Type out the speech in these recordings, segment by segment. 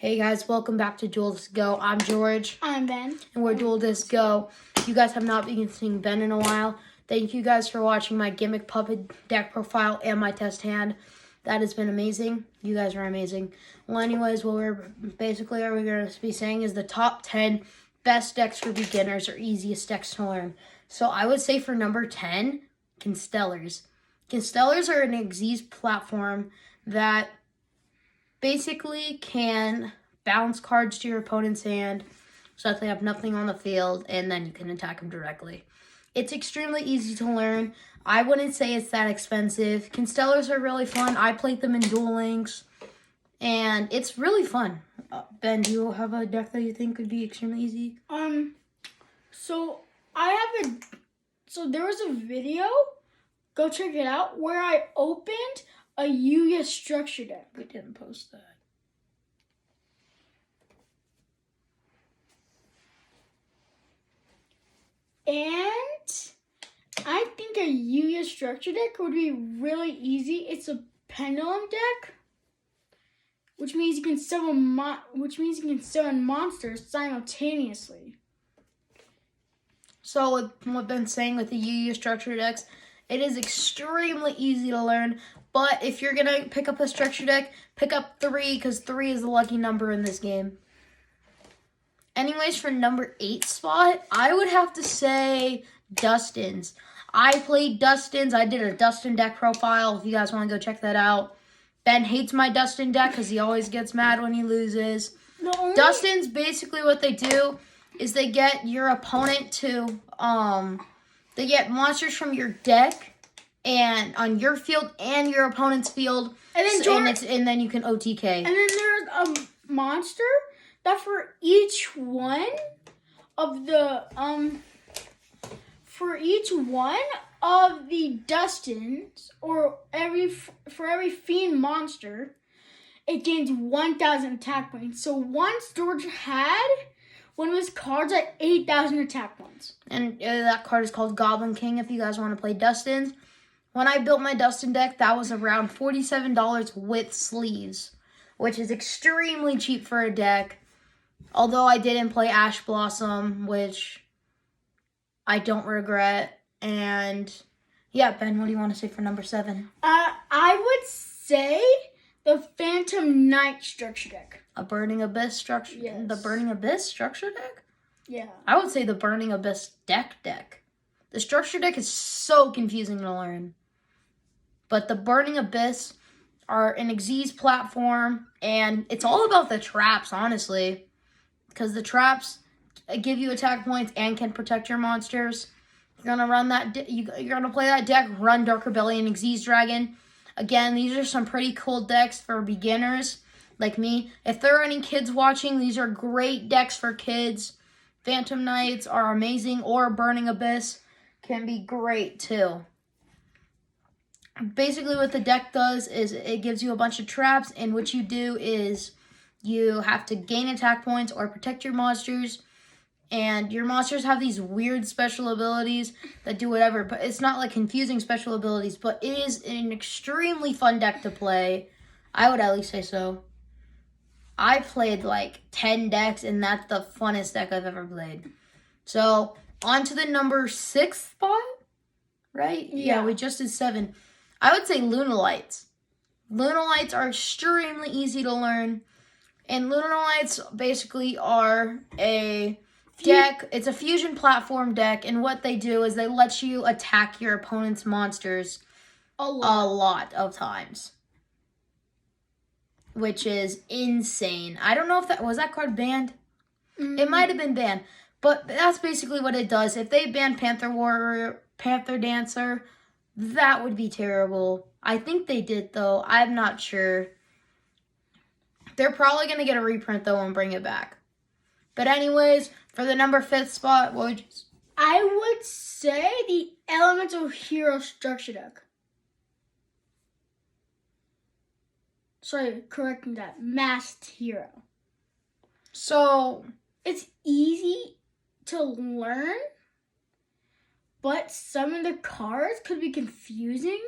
Hey guys, welcome back to Duel Disc Go. I'm George. I'm Ben. And we're Duel Disc Go. You guys have not been seeing Ben in a while. Thank you guys for watching my Gimmick Puppet deck profile and my test hand. That has been amazing. You guys are amazing. Well, anyways, what we're going to be saying is the top 10 best decks for beginners or easiest decks to learn. So I would say for number 10, Constellars. Constellars are an Xyz platform that basically can bounce cards to your opponent's hand so that they have nothing on the field, and then you can attack them directly. It's extremely easy to learn. I wouldn't say it's that expensive. Constellars are really fun. I played them in Duel Links, and it's really fun. Ben, do you have a deck that you think would be extremely easy? So there was a video, go check it out, where I opened a Yuya structure deck. We didn't post that. And I think a Yuya structure deck would be really easy. It's a pendulum deck, which means you can summon monsters simultaneously. So with what Ben's saying with the Yu-Gi-Oh structure decks, it is extremely easy to learn. But if you're going to pick up a structure deck, pick up 3 because 3 is the lucky number in this game. Anyways, for number 8 spot, I would have to say Dustin's. I played Dustin's. I did a Dustin deck profile if you guys want to go check that out. Ben hates my Dustin deck because he always gets mad when he loses. Dustin's basically what they do is they get your opponent to, they get monsters from your deck and on your field and your opponent's field, and then you can OTK. And then there's a monster that for each one of the Dustins, or for every fiend monster, it gains 1,000 attack points. So once George had one of his cards at 8,000 attack points. And that card is called Goblin King if you guys want to play Dustins. When I built my Dustin deck, that was around $47 with sleeves, which is extremely cheap for a deck. Although I didn't play Ash Blossom, which I don't regret. And yeah, Ben, what do you want to say for number 7? I would say the Phantom Knight structure deck. A Burning Abyss structure? Yes. The Burning Abyss structure deck? Yeah. I would say the Burning Abyss deck. The structure deck is so confusing to learn. But the Burning Abyss are an Xyz platform, and it's all about the traps, honestly. Because the traps give you attack points and can protect your monsters. You're gonna run that. You're gonna play that deck. Run Dark Rebellion and Xyz Dragon. Again, these are some pretty cool decks for beginners like me. If there are any kids watching, these are great decks for kids. Phantom Knights are amazing, or Burning Abyss can be great too. Basically, what the deck does is it gives you a bunch of traps, and what you do is you have to gain attack points or protect your monsters. And your monsters have these weird special abilities that do whatever. But it's not like confusing special abilities. But it is an extremely fun deck to play. I would at least say so. I played like 10 decks, and that's the funnest deck I've ever played. So, on to the number 6 spot. Right? Yeah, we just did 7. I would say Lunalights. Lunalights are extremely easy to learn. And Lunalights basically are a deck. It's a fusion platform deck, and what they do is they let you attack your opponent's monsters a lot of times, which is insane. I don't know if that was that card banned. It might have been banned, but that's basically what it does. If they ban Panther Warrior, Panther Dancer, that would be terrible. I think they did though. I'm not sure. They're probably going to get a reprint, though, and bring it back. But anyways, for the number 5th spot, what would you say? I would say the Elemental Hero structure deck. Sorry, correcting that. Masked Hero. So, it's easy to learn, but some of the cards could be confusing.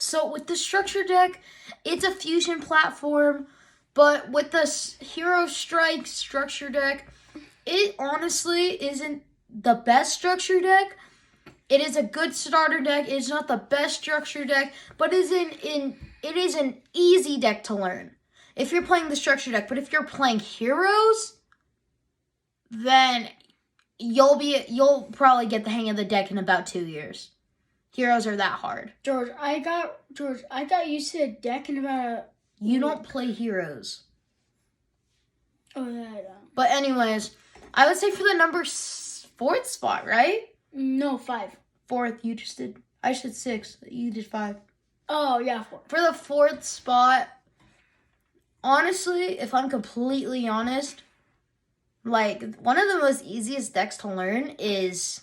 So with the structure deck, it's a fusion platform, but with the Hero Strike structure deck, it honestly isn't the best structure deck. It is a good starter deck. It's not the best structure deck, but it is an easy deck to learn if you're playing the structure deck. But if you're playing heroes, then you'll probably get the hang of the deck in about 2 years. Heroes are that hard. George, I got used to the deck in about. You don't play heroes. Oh yeah, I don't. But anyways, I would say for the number 4th spot, right? No, 5. 4th, you just did. I said 6. You did 5. Oh yeah, 4. For the 4th spot, honestly, if I'm completely honest, like one of the most easiest decks to learn is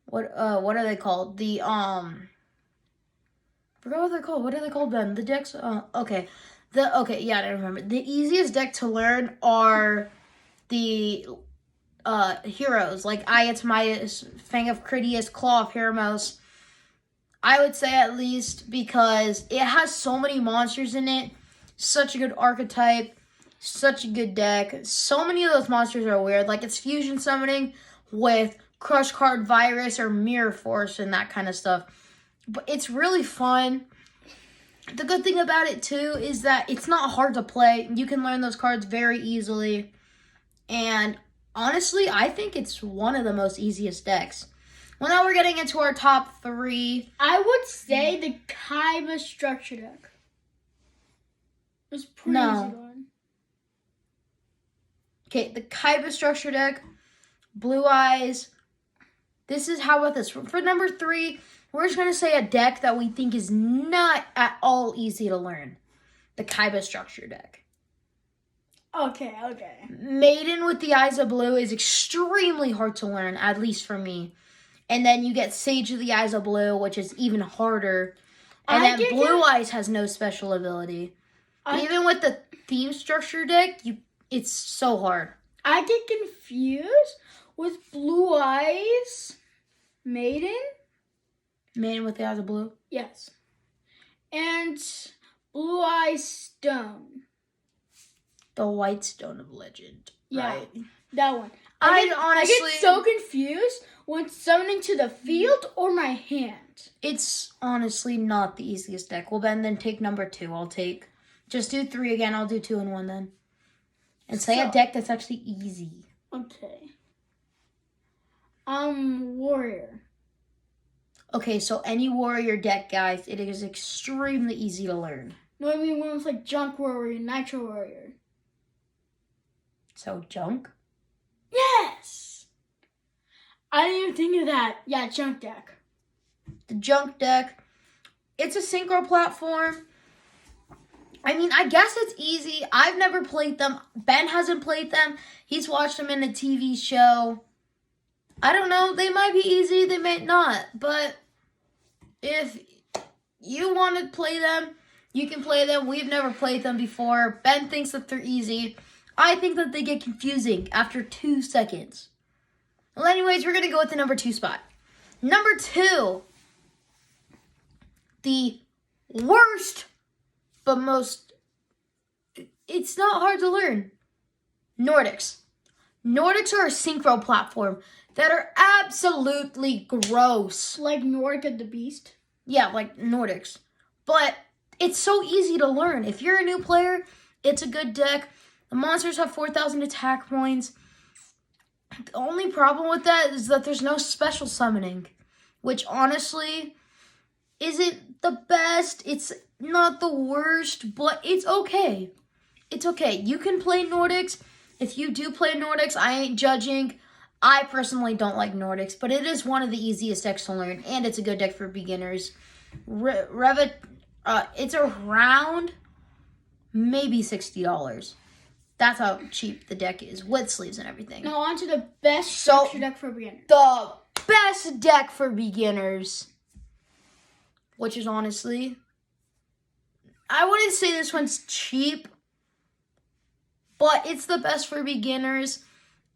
what are they called? I forgot what they're called. What are they called, Ben? The decks. Okay. Yeah, I remember. The easiest deck to learn are the heroes, like Aiatamias, Fang of Critias, Claw of Heramos. I would say at least because it has so many monsters in it, such a good archetype, such a good deck. So many of those monsters are weird, like it's fusion summoning with Crush Card Virus or Mirror Force and that kind of stuff. But it's really fun. The good thing about it too is that it's not hard to play. You can learn those cards very easily. And honestly, I think it's one of the most easiest decks. Well, now we're getting into our top 3. I would say the Kaiba structure deck. It's pretty easy one. Okay, the Kaiba structure deck, Blue Eyes. How about this? For number 3, we're just going to say a deck that we think is not at all easy to learn. The Kaiba structure deck. Okay. Maiden with the Eyes of Blue is extremely hard to learn, at least for me. And then you get Sage of the Eyes of Blue, which is even harder. And then Blue Eyes has no special ability. Even with the theme structure deck, it's so hard. I get confused with Blue Eyes Maiden. Maiden with the Eyes of Blue? Yes. And Blue Eyes Stone. The White Stone of Legend. Yeah, right? That one. I get so confused when summoning to the field or my hand. It's honestly not the easiest deck. Well, Ben, then take number 2. Just do 3 again. I'll do 2 and 1 then. And say a deck that's actually easy. Okay. Warrior. Okay, so any warrior deck, guys, it is extremely easy to learn. No, I mean ones like Junk Warrior, Nitro Warrior. So, Junk? Yes! I didn't even think of that. Yeah, Junk deck. The Junk deck, it's a synchro platform. I mean, I guess it's easy. I've never played them. Ben hasn't played them. He's watched them in a TV show. I don't know. They might be easy. They might not. But if you want to play them, you can play them. We've never played them before. Ben thinks that they're easy. I think that they get confusing after 2 seconds. Well, anyways, we're going to go with the number 2 spot. Number 2. The worst, but it's not hard to learn. Nordics. Nordics are a synchro platform that are absolutely gross. Like Nordic the Beast? Yeah, like Nordics. But it's so easy to learn. If you're a new player, it's a good deck. The monsters have 4,000 attack points. The only problem with that is that there's no special summoning, which honestly isn't the best. It's not the worst, but it's okay. It's okay. You can play Nordics. If you do play Nordics, I ain't judging. I personally don't like Nordics, but it is one of the easiest decks to learn, and it's a good deck for beginners. It's around maybe $60. That's how cheap the deck is, with sleeves and everything. Now on to the best structure deck for beginners. The best deck for beginners, which is honestly, I wouldn't say this one's cheap, but it's the best for beginners.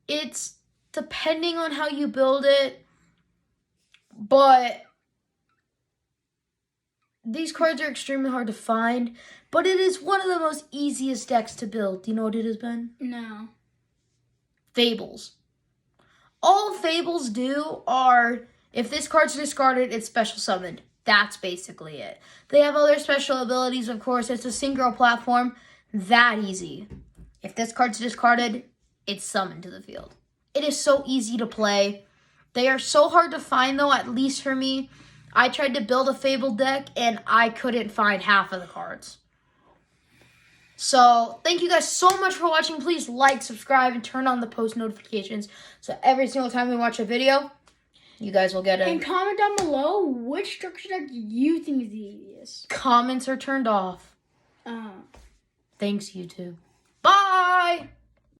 It's depending on how you build it, but these cards are extremely hard to find, but it is one of the most easiest decks to build. Do you know what it is, Ben? No. Fables. All Fables do are, if this card's discarded, it's special summoned. That's basically it. They have other special abilities, of course. It's a single platform. That easy. If this card's discarded, it's summoned to the field. It is so easy to play. They are so hard to find, though, at least for me. I tried to build a Fable deck, and I couldn't find half of the cards. So, thank you guys so much for watching. Please like, subscribe, and turn on the post notifications. So, every single time we watch a video, you guys will get And it. comment down below which structure deck you think is the easiest. Comments are turned off. Thanks, YouTube. Bye!